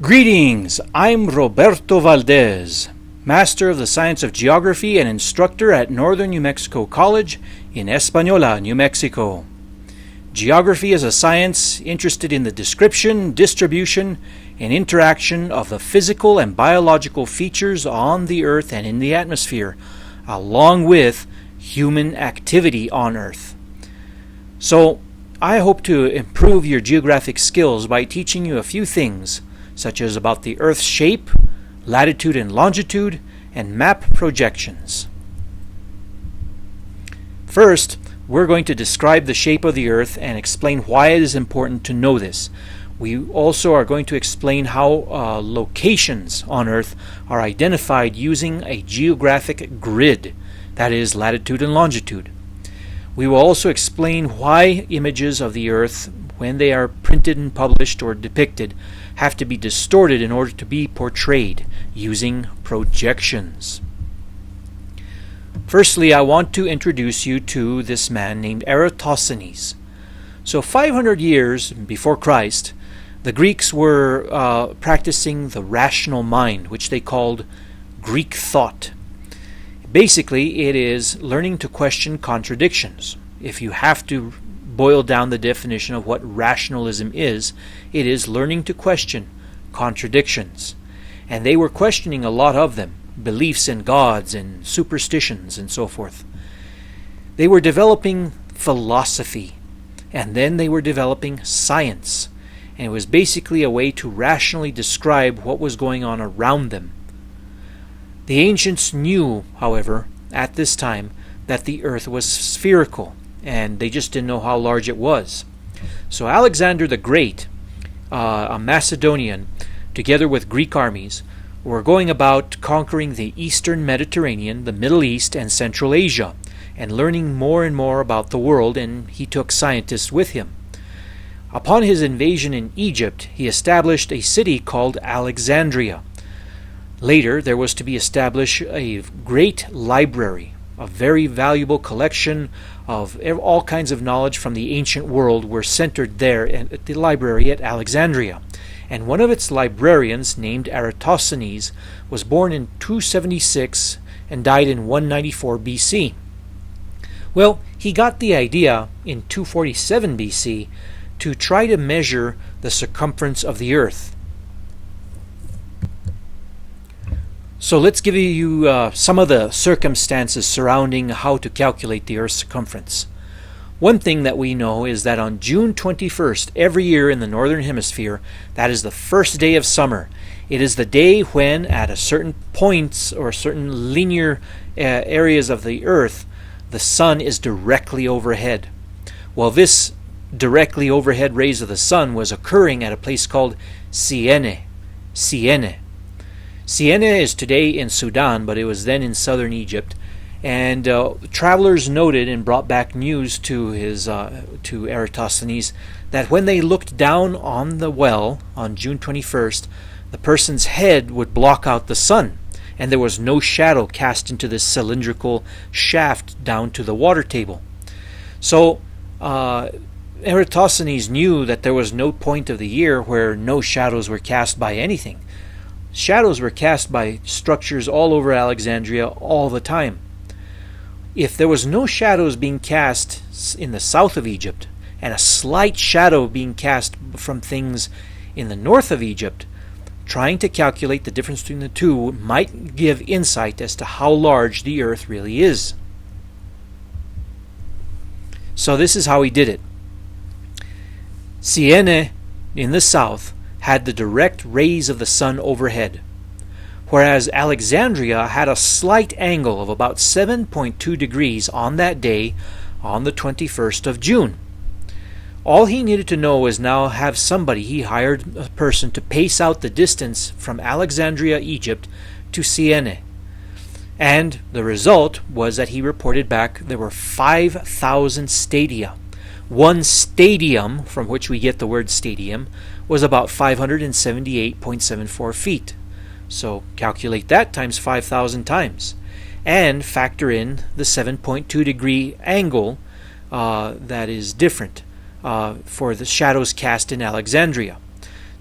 Greetings, I'm Roberto Valdez, Master of the Science of Geography and instructor at Northern New Mexico College in Española, New Mexico. Geography is a science interested in the description, distribution, and interaction of the physical and biological features on the Earth and in the atmosphere, along with human activity on Earth. So, I hope to improve your geographic skills by teaching you a few things, such as about the Earth's shape, latitude and longitude, and map projections. First, we're going to describe the shape of the Earth and explain why it is important to know this. We also are going to explain how locations on Earth are identified using a geographic grid, that is, latitude and longitude. We will also explain why images of the Earth, when they are printed and published or depicted, have to be distorted in order to be portrayed using projections. Firstly, I want to introduce you to this man named Eratosthenes. So 500 years before Christ, the Greeks were practicing the rational mind, which they called Greek thought. Basically, it is learning to question contradictions. If you have to boil down the definition of what rationalism is, it is learning to question contradictions. And they were questioning a lot of them, beliefs in gods and superstitions and so forth. They were developing philosophy, and then they were developing science. And it was basically a way to rationally describe what was going on around them. The ancients knew, however, at this time, that the Earth was spherical, and they just didn't know how large it was. So Alexander the Great, a Macedonian, together with Greek armies, were going about conquering the eastern Mediterranean, the Middle East, and Central Asia, and learning more and more about the world, and he took scientists with him. Upon his invasion in Egypt, he established a city called Alexandria. Later, there was to be established a great library, a very valuable collection of all kinds of knowledge from the ancient world were centered there at the library at Alexandria. And one of its librarians, named Eratosthenes, was born in 276 and died in 194 BC. Well, he got the idea in 247 BC to try to measure the circumference of the Earth. So let's give you some of the circumstances surrounding how to calculate the Earth's circumference. One thing that we know is that on June 21st every year in the Northern Hemisphere, that is the first day of summer. It is the day when at a certain points or certain linear areas of the Earth, the sun is directly overhead. Well, this directly overhead rays of the sun was occurring at a place called Siene. Siena is today in Sudan, but it was then in southern Egypt. And travelers noted and brought back news to Eratosthenes that when they looked down on the well on June 21st, the person's head would block out the sun, and there was no shadow cast into this cylindrical shaft down to the water table. So Eratosthenes knew that there was no point of the year where no shadows were cast by anything. Shadows were cast by structures all over Alexandria all the time. If there was no shadows being cast in the south of Egypt, and a slight shadow being cast from things in the north of Egypt, trying to calculate the difference between the two might give insight as to how large the Earth really is. So this is how he did it. Siene in the south had the direct rays of the sun overhead, whereas Alexandria had a slight angle of about 7.2 degrees on that day, on the 21st of June. All he needed to know was now have somebody, he hired a person to pace out the distance from Alexandria, Egypt to Siene. And the result was that he reported back there were 5,000 stadia. One stadium, from which we get the word stadium, was about 578.74 feet. So calculate that times 5,000 times. And factor in the 7.2 degree angle that is different for the shadows cast in Alexandria.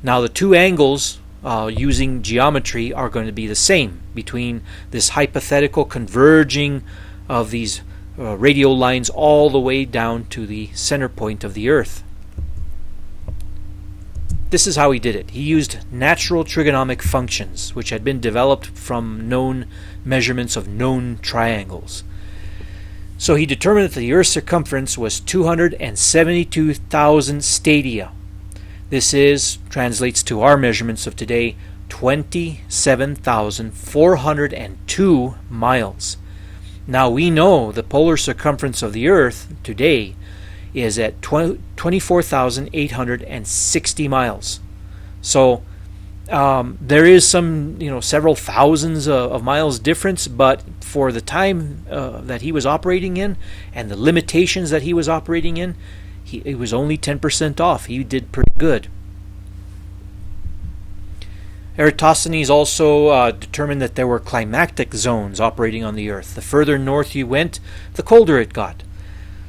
Now the two angles using geometry are going to be the same between this hypothetical converging of these radial lines all the way down to the center point of the Earth. This is how he did it. He used natural trigonomic functions, which had been developed from known measurements of known triangles. So he determined that the Earth's circumference was 272,000 stadia. This translates to our measurements of today, 27,402 miles. Now we know the polar circumference of the Earth today is at 24,860 miles. So there is some, several thousands of miles difference, but for the time that he was operating in and the limitations that he was operating in, he was only 10% off. He did pretty good. Eratosthenes also determined that there were climatic zones operating on the Earth. The further north you went, the colder it got.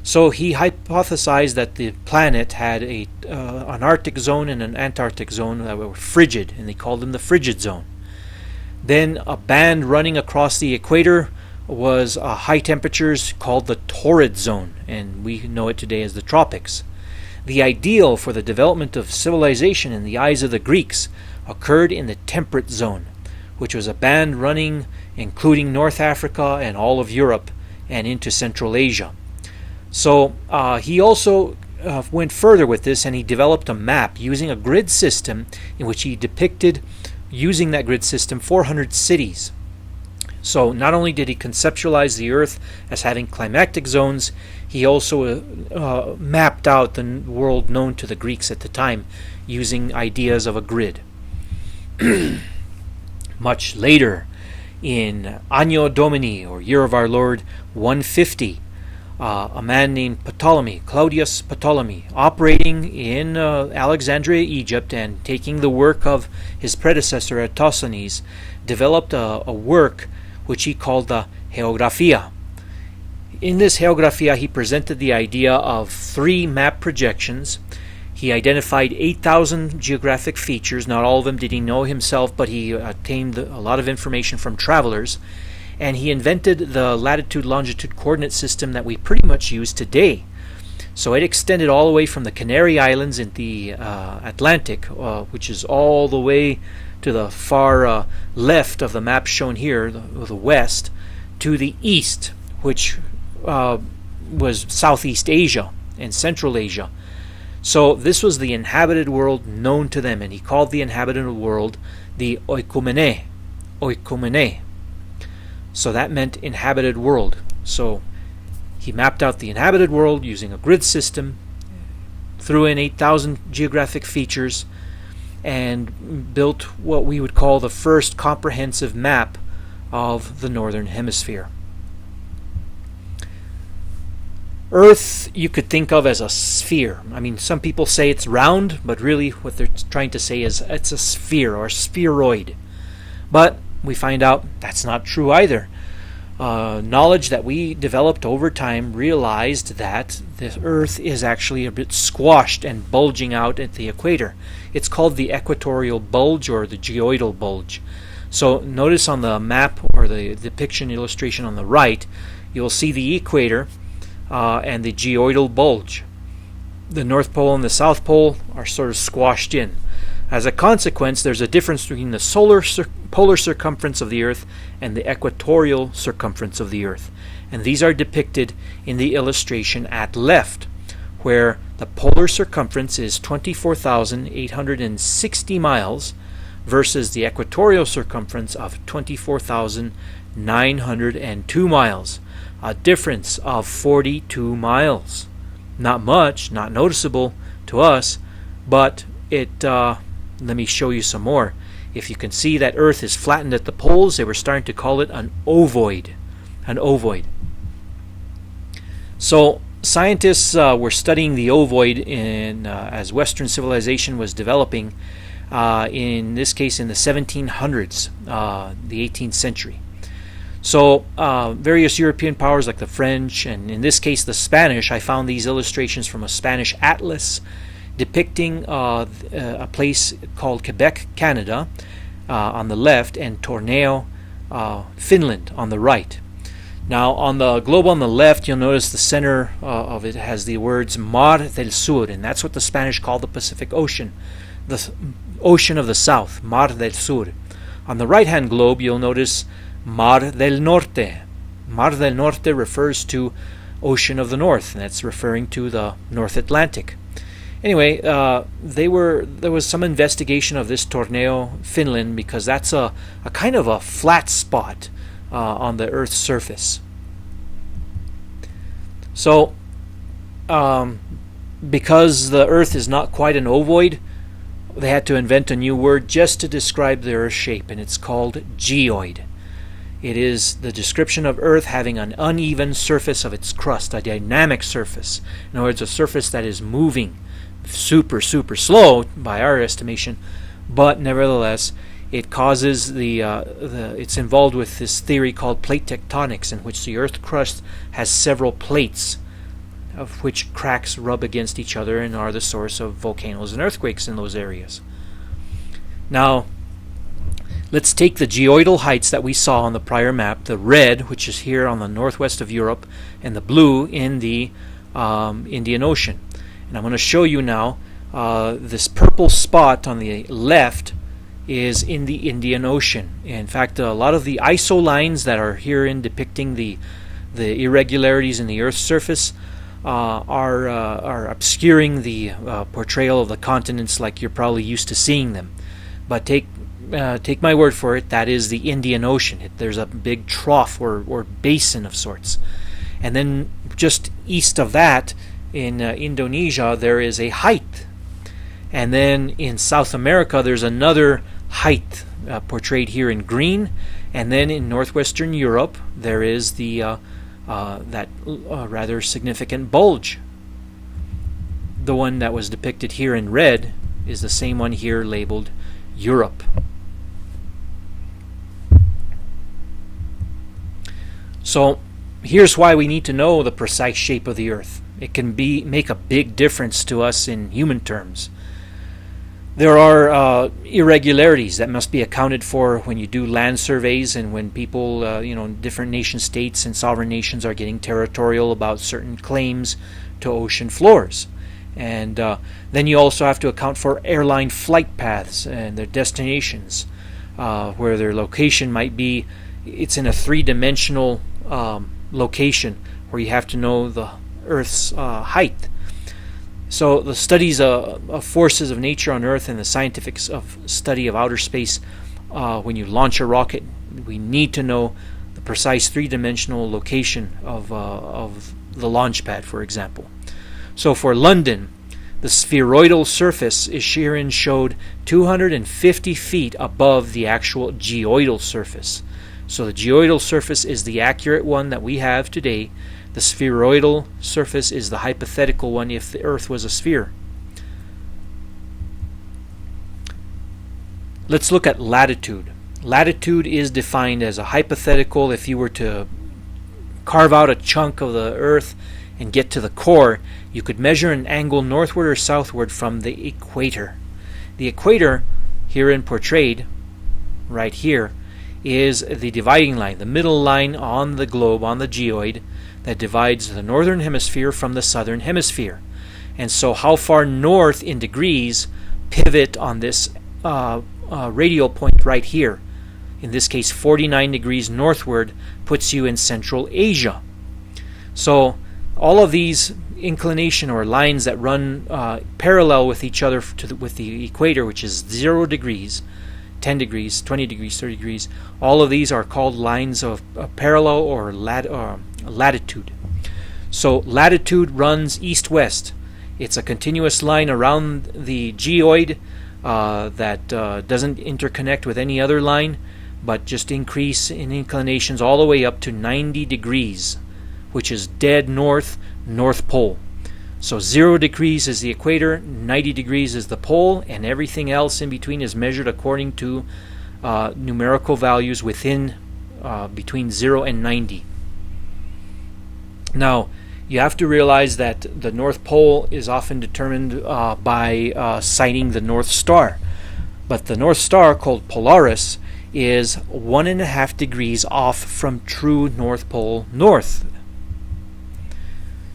So he hypothesized that the planet had an Arctic zone and an Antarctic zone that were frigid, and they called them the frigid zone. Then a band running across the equator was high temperatures called the torrid zone, and we know it today as the tropics. The ideal for the development of civilization in the eyes of the Greeks occurred in the temperate zone, which was a band running including North Africa and all of Europe and into Central Asia. So he also went further with this, and he developed a map using a grid system in which he depicted, using that grid system, 400 cities. So not only did he conceptualize the Earth as having climatic zones, he also mapped out the world known to the Greeks at the time using ideas of a grid. Much later, in Anno Domini, or Year of Our Lord 150, a man named Claudius Ptolemy, operating in Alexandria, Egypt, and taking the work of his predecessor Eratosthenes, developed a work which he called the Geographia. In this Geographia, he presented the idea of 3 map projections. He identified 8,000 geographic features. Not all of them did he know himself, but he obtained a lot of information from travelers. And he invented the latitude-longitude coordinate system that we pretty much use today. So it extended all the way from the Canary Islands in the Atlantic, which is all the way to the far left of the map shown here, the west, to the east, which was Southeast Asia and Central Asia. So this was the inhabited world known to them, and he called the inhabited world the oikoumene. Oikoumene. So that meant inhabited world. So he mapped out the inhabited world using a grid system, threw in 8,000 geographic features, and built what we would call the first comprehensive map of the Northern Hemisphere. Earth you could think of as a sphere. I mean, some people say it's round, but really what they're trying to say is it's a sphere or spheroid. But we find out that's not true either. Knowledge that we developed over time realized that the Earth is actually a bit squashed and bulging out at the equator. It's called the equatorial bulge or the geoidal bulge. So notice on the map or the depiction illustration on the right, you'll see the equator and the geoidal bulge. The North Pole and the South Pole are sort of squashed in. As a consequence, there's a difference between the polar circumference of the Earth and the equatorial circumference of the Earth. And these are depicted in the illustration at left, where the polar circumference is 24,860 miles versus the equatorial circumference of 24,902 miles. A difference of 42 miles. Not much, not noticeable to us, but let me show you some more. If you can see that Earth is flattened at the poles, they were starting to call it an ovoid. An ovoid. So scientists were studying the ovoid as Western civilization was developing, in this case in the 1700s, the 18th century. So various European powers like the French, and in this case the Spanish, I found these illustrations from a Spanish atlas, depicting a place called Quebec, Canada, on the left, and Torneo, Finland, on the right. Now, on the globe on the left, you'll notice the center of it has the words Mar del Sur, and that's what the Spanish call the Pacific Ocean, the Ocean of the South, Mar del Sur. On the right-hand globe, you'll notice Mar del Norte. Mar del Norte refers to Ocean of the North, and that's referring to the North Atlantic. Anyway, there was some investigation of this Torneo, Finland, because that's a kind of a flat spot on the Earth's surface. So, because the Earth is not quite an ovoid, they had to invent a new word just to describe the Earth's shape, and it's called geoid. It is the description of Earth having an uneven surface of its crust, a dynamic surface. In other words, a surface that is moving super slow by our estimation, but nevertheless it causes it's involved with this theory called plate tectonics, in which the Earth crust has several plates, of which cracks rub against each other and are the source of volcanoes and earthquakes in those areas. Now, let's take the geoidal heights that we saw on the prior map, the red, which is here on the northwest of Europe, and the blue in the Indian Ocean. And I'm going to show you now this purple spot on the left is in the Indian Ocean. In fact, a lot of the ISO lines that are herein depicting the irregularities in the Earth's surface are obscuring the portrayal of the continents like you're probably used to seeing them. But take my word for it, that is the Indian Ocean. There's a big trough or basin of sorts. And then just east of that, in Indonesia, there is a height. And then in South America, there's another height portrayed here in green. And then in northwestern Europe, there is that rather significant bulge. The one that was depicted here in red is the same one here labeled Europe. So here's why we need to know the precise shape of the Earth. It can make a big difference to us in human terms. There are irregularities that must be accounted for when you do land surveys, and when people, different nation states and sovereign nations are getting territorial about certain claims to ocean floors. And then you also have to account for airline flight paths and their destinations, where their location might be. It's in a three-dimensional location where you have to know the Earth's height. So the studies of forces of nature on Earth and the scientific study of outer space, when you launch a rocket, we need to know the precise three-dimensional location of the launch pad, for example. So for London, the spheroidal surface is herein showed 250 feet above the actual geoidal surface. So the geoidal surface is the accurate one that we have today. The spheroidal surface is the hypothetical one if the Earth was a sphere. Let's look at latitude. Latitude is defined as a hypothetical. If you were to carve out a chunk of the Earth and get to the core, you could measure an angle northward or southward from the equator. The equator, herein portrayed, right here, is the dividing line, the middle line on the globe, on the geoid, that divides the northern hemisphere from the southern hemisphere. And so how far north in degrees pivot on this radial point right here, in this case 49 degrees northward, puts you in Central Asia. So all of these inclination or lines that run parallel with each other with the equator, which is 0 degrees, 10 degrees, 20 degrees, 30 degrees, all of these are called lines of parallel or latitude. So latitude runs east-west. It's a continuous line around the geoid that doesn't interconnect with any other line, but just increase in inclinations all the way up to 90 degrees, which is dead north, North Pole. So 0 degrees is the equator, 90 degrees is the pole, and everything else in between is measured according to numerical values within between 0 and 90. Now, You have to realize that the North Pole is often determined by sighting the North Star. But the North Star, called Polaris, is 1.5 degrees off from true North Pole north.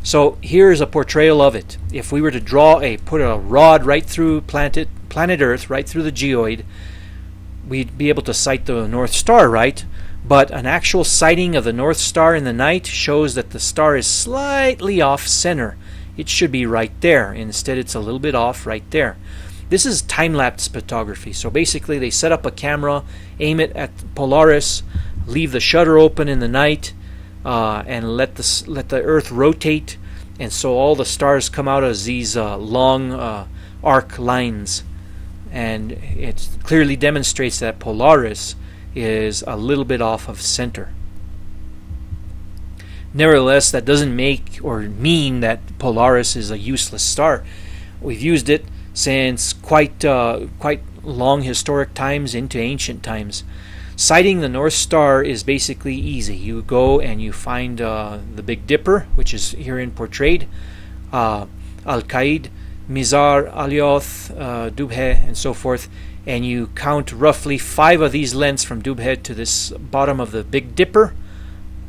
So here's a portrayal of it. If we were to put a rod right through planet Earth, right through the geoid, we'd be able to sight the North Star, right? But an actual sighting of the North Star in the night shows that the star is slightly off center. It should be right there. Instead, it's a little bit off right there. This is time-lapse photography. So basically, they set up a camera, aim it at Polaris, leave the shutter open in the night, and let the Earth rotate, and so all the stars come out as these long arc lines. And it clearly demonstrates that Polaris is a little bit off of center. Nevertheless, that doesn't make or mean that Polaris is a useless star. We've used it since quite long historic times into ancient times. Sighting the North Star is basically easy. You go and you find the Big Dipper, which is herein portrayed, Al-Qaid, Mizar, Alioth, Dubhe, and so forth, and you count roughly 5 of these lengths from Dubhe to this bottom of the Big Dipper,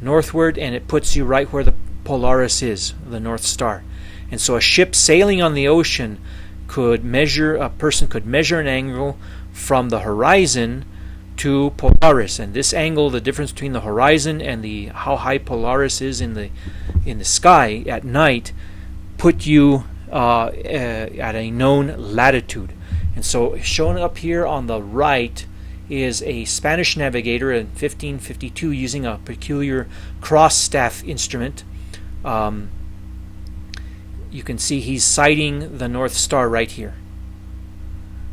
northward, and it puts you right where the Polaris is, the North Star. And so a ship sailing on the ocean a person could measure an angle from the horizon to Polaris, and this angle, the difference between the horizon and how high Polaris is in the sky at night, put you at a known latitude. And so shown up here on the right is a Spanish navigator in 1552 using a peculiar cross staff instrument. You can see he's sighting the North Star right here.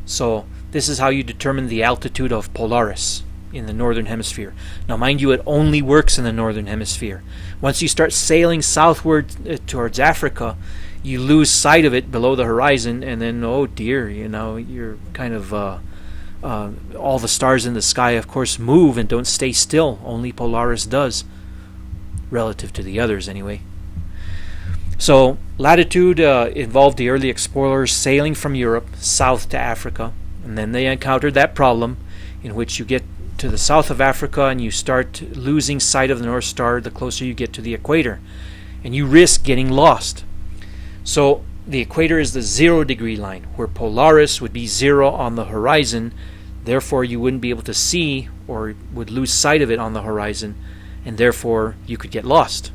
So this is how you determine the altitude of Polaris in the northern hemisphere. Now mind you, it only works in the northern hemisphere. Once you start sailing southward towards Africa, you lose sight of it below the horizon, and then, oh dear, you're kind of all the stars in the sky, of course, move and don't stay still. Only Polaris does, relative to the others anyway. So latitude involved the early explorers sailing from Europe south to Africa, and then they encountered that problem in which you get to the south of Africa and you start losing sight of the North Star the closer you get to the equator, and you risk getting lost. So the equator is the 0 degree line, where Polaris would be 0 on the horizon. Therefore you wouldn't be able to see, or would lose sight of it on the horizon, and therefore you could get lost.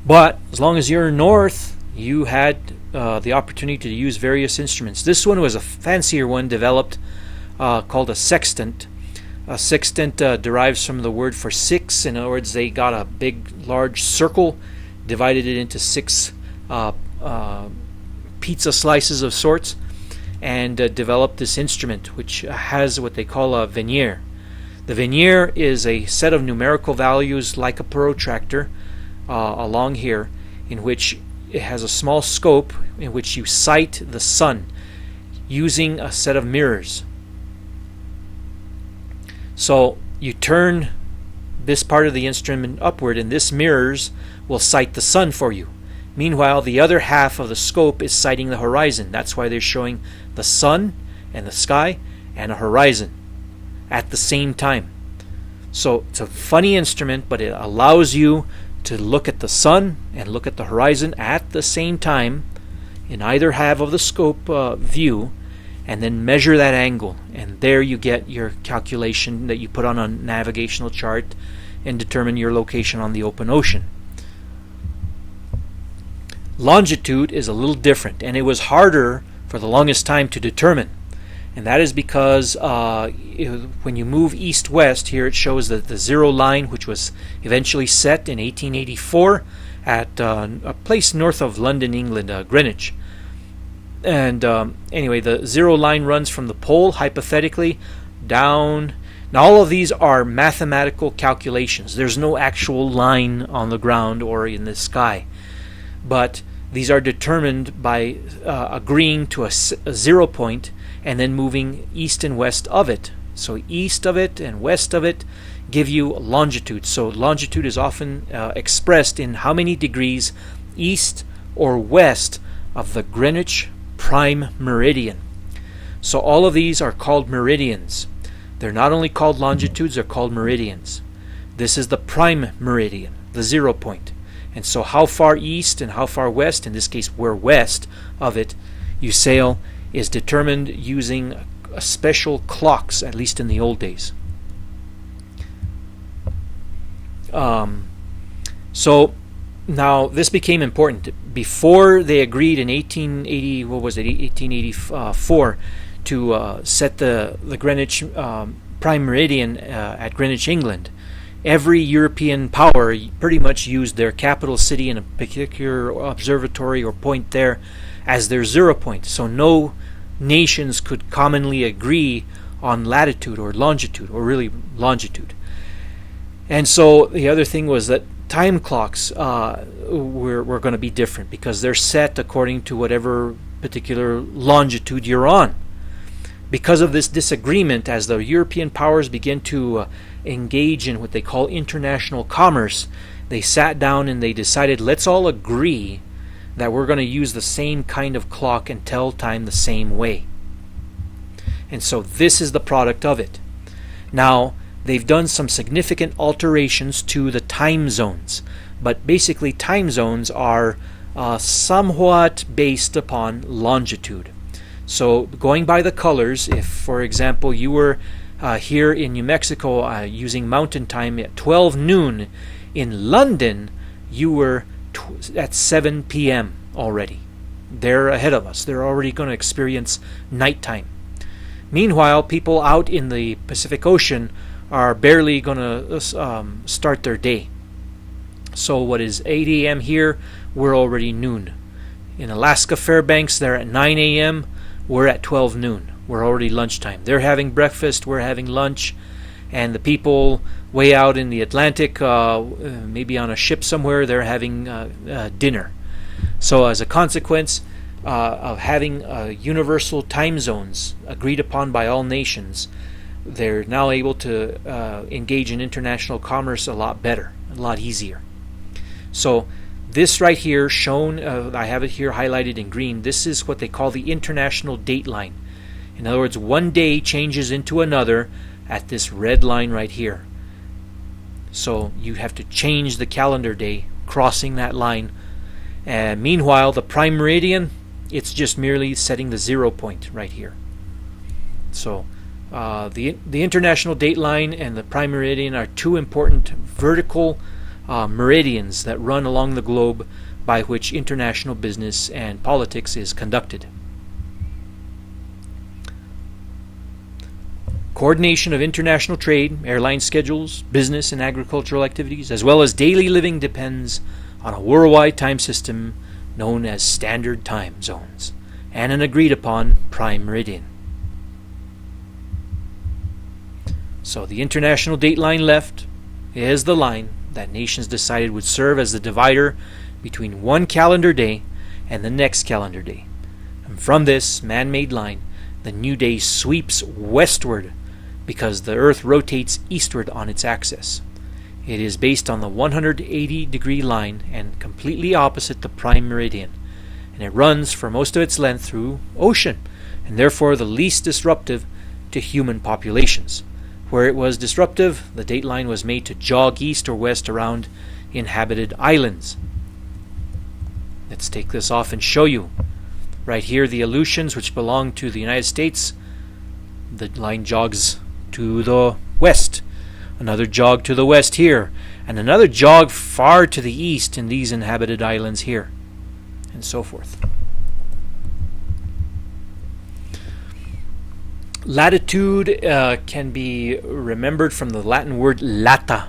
But as long as you're north, you had the opportunity to use various instruments. This one was a fancier one developed called a sextant. A sextant derives from the word for 6. In other words, they got a big, large circle, divided it into 6 pizza slices of sorts, and developed this instrument, which has what they call a vernier. The vernier is a set of numerical values like a protractor along here, in which it has a small scope in which you sight the sun using a set of mirrors. So you turn this part of the instrument upward, and this mirrors will sight the sun for you. Meanwhile, the other half of the scope is sighting the horizon. That's why they're showing the sun and the sky and a horizon at the same time. So it's a funny instrument, but it allows you to look at the sun and look at the horizon at the same time in either half of the scope view, and then measure that angle, and there you get your calculation that you put on a navigational chart and determine your location on the open ocean. Longitude is a little different, and it was harder for the longest time to determine, and that is because when you move east-west, here it shows that the 0 line, which was eventually set in 1884 at a place north of London, England, Greenwich. And anyway, the 0 line runs from the pole, hypothetically, down. Now all of these are mathematical calculations. There's no actual line on the ground or in the sky. But these are determined by agreeing to a 0 point and then moving east and west of it. So east of it and west of it give you longitude. So longitude is often expressed in how many degrees east or west of the Greenwich prime meridian. So all of these are called meridians. They're not only called longitudes, they're called meridians. This is the prime meridian, the 0 point. And so how far east and how far west, in this case where west of it you sail, is determined using special clocks, at least in the old days. So now this became important. Before they agreed in 1884 to set the Greenwich prime meridian at Greenwich, England, every European power pretty much used their capital city in a particular observatory or point there as their 0 point. So no nations could commonly agree on latitude or longitude, or really longitude. And so the other thing was that time clocks were going to be different, because they're set according to whatever particular longitude you're on. Because of this disagreement, as the European powers began to engage in what they call international commerce, they sat down and they decided, let's all agree that we're going to use the same kind of clock and tell time the same way. And so this is the product of it. Now, they've done some significant alterations to the time zones, but basically time zones are somewhat based upon longitude. So going by the colors, if for example you were here in New Mexico using mountain time at 12 noon, in London you were at 7 p.m. already. They're ahead of us. They're already going to experience nighttime. Meanwhile, people out in the Pacific Ocean are barely going to start their day. So what is 8 a.m. here, we're already noon. In Alaska Fairbanks, they're at 9 a.m., we're at 12 noon. We're already lunchtime. They're having breakfast, we're having lunch, and the people way out in the Atlantic, maybe on a ship somewhere, they're having dinner. So as a consequence of having universal time zones agreed upon by all nations, they're now able to engage in international commerce a lot better, a lot easier. So this right here shown, I have it here highlighted in green, this is what they call the international date line. In other words, one day changes into another at this red line right here. So you have to change the calendar day crossing that line. And meanwhile, the prime meridian, it's just merely setting the 0 point right here. So the international date line and the prime meridian are two important vertical meridians that run along the globe by which international business and politics is conducted. Coordination of international trade, airline schedules, business and agricultural activities, as well as daily living depends on a worldwide time system known as standard time zones and an agreed upon prime meridian. So the international date line left is the line that nations decided would serve as the divider between one calendar day and the next calendar day. And from this man-made line, the new day sweeps westward because the Earth rotates eastward on its axis. It is based on the 180-degree line and completely opposite the prime meridian, and it runs for most of its length through ocean, and therefore the least disruptive to human populations. Where it was disruptive, the date line was made to jog east or west around inhabited islands. Let's take this off and show you. Right here, the Aleutians, which belong to the United States, the line jogs to the west. Another jog to the west here, and another jog far to the east in these inhabited islands here, and so forth. Latitude can be remembered from the Latin word lata,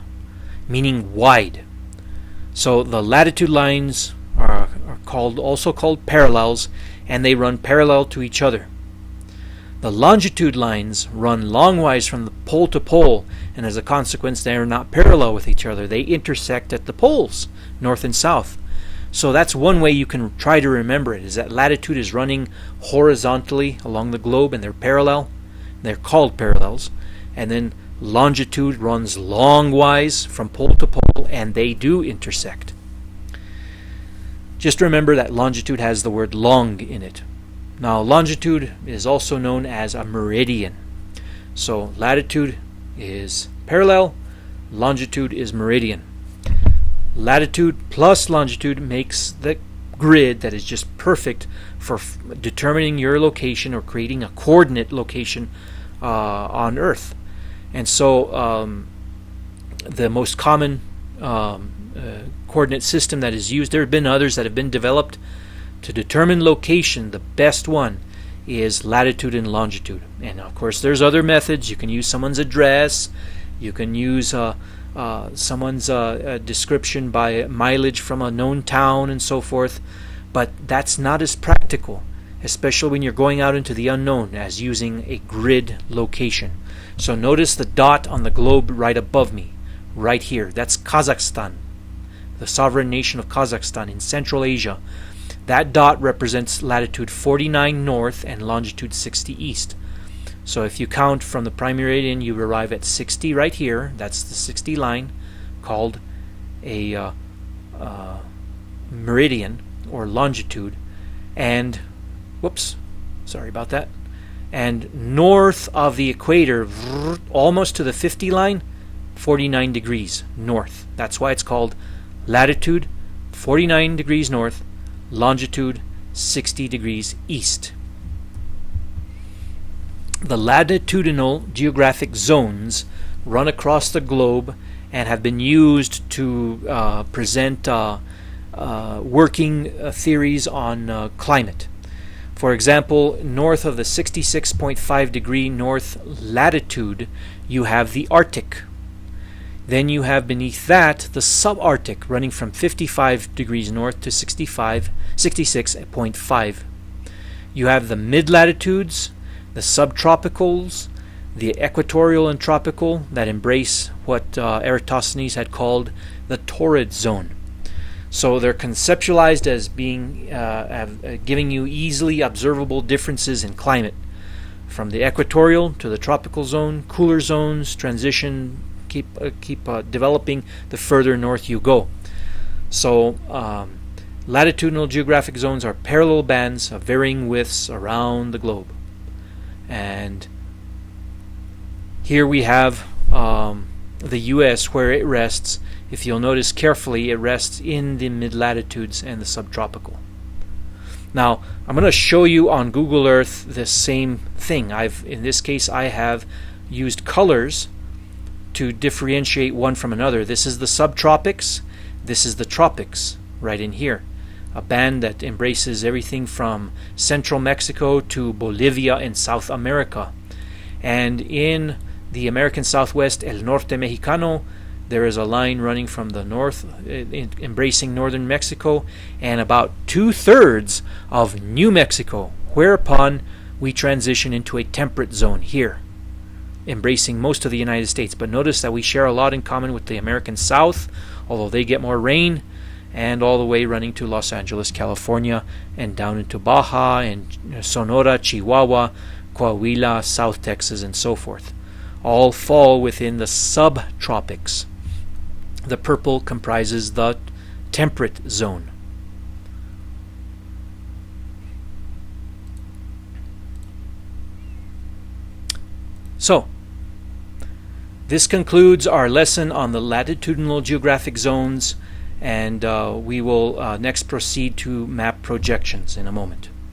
meaning wide. So the latitude lines are also called parallels, and they run parallel to each other. The longitude lines run longwise from the pole to pole, and as a consequence they are not parallel with each other. They intersect at the poles, north and south. So that's one way you can try to remember it, is that latitude is running horizontally along the globe and they're parallel, They're called parallels. And then longitude runs longwise from pole to pole, and they do intersect. Just remember that longitude has the word long in it. Now, longitude is also known as a meridian. So latitude is parallel, longitude is meridian. Latitude plus longitude makes the grid that is just perfect for determining your location or creating a coordinate location on Earth. And so the most common coordinate system that is used, there have been others that have been developed to determine location. The best one is latitude and longitude. And of course there's other methods. You can use someone's address, you can use someone's description by mileage from a known town and so forth, but that's not as practical, especially when you're going out into the unknown, as using a grid location. So notice the dot on the globe right above me, right here. That's Kazakhstan, the sovereign nation of Kazakhstan in Central Asia. That dot represents latitude 49 north and longitude 60 east. So if you count from the prime meridian, you arrive at 60 right here. That's the 60 line, called a meridian or longitude. And, whoops, sorry about that. And north of the equator, almost to the 50 line, 49 degrees north. That's why it's called latitude 49 degrees north, longitude 60 degrees east. The latitudinal geographic zones run across the globe and have been used to present working theories on climate. For example, north of the 66.5 degree north latitude, you have the Arctic. Then you have beneath that the subarctic, running from 55 degrees north to 66.5. You have the mid-latitudes, the subtropicals, the equatorial and tropical that embrace what Eratosthenes had called the torrid zone. So they're conceptualized as being giving you easily observable differences in climate, from the equatorial to the tropical zone. Cooler zones transition, keep developing the further north you go. So latitudinal geographic zones are parallel bands of varying widths around the globe. And here we have the U.S. where it rests. If you'll notice carefully, it rests in the mid-latitudes and the subtropical. Now, I'm going to show you on Google Earth the same thing. In this case, I have used colors to differentiate one from another. This is the subtropics. This is the tropics, right in here. A band that embraces everything from central Mexico to Bolivia and South America. And in the American Southwest, El Norte Mexicano, there is a line running from the north, embracing northern Mexico, and about 2/3 of New Mexico, whereupon we transition into a temperate zone here, embracing most of the United States. But notice that we share a lot in common with the American South, although they get more rain, and all the way running to Los Angeles, California, and down into Baja and Sonora, Chihuahua, Coahuila, South Texas, and so forth. All fall within the subtropics. The purple comprises the temperate zone. So, this concludes our lesson on the latitudinal geographic zones, and we will next proceed to map projections in a moment.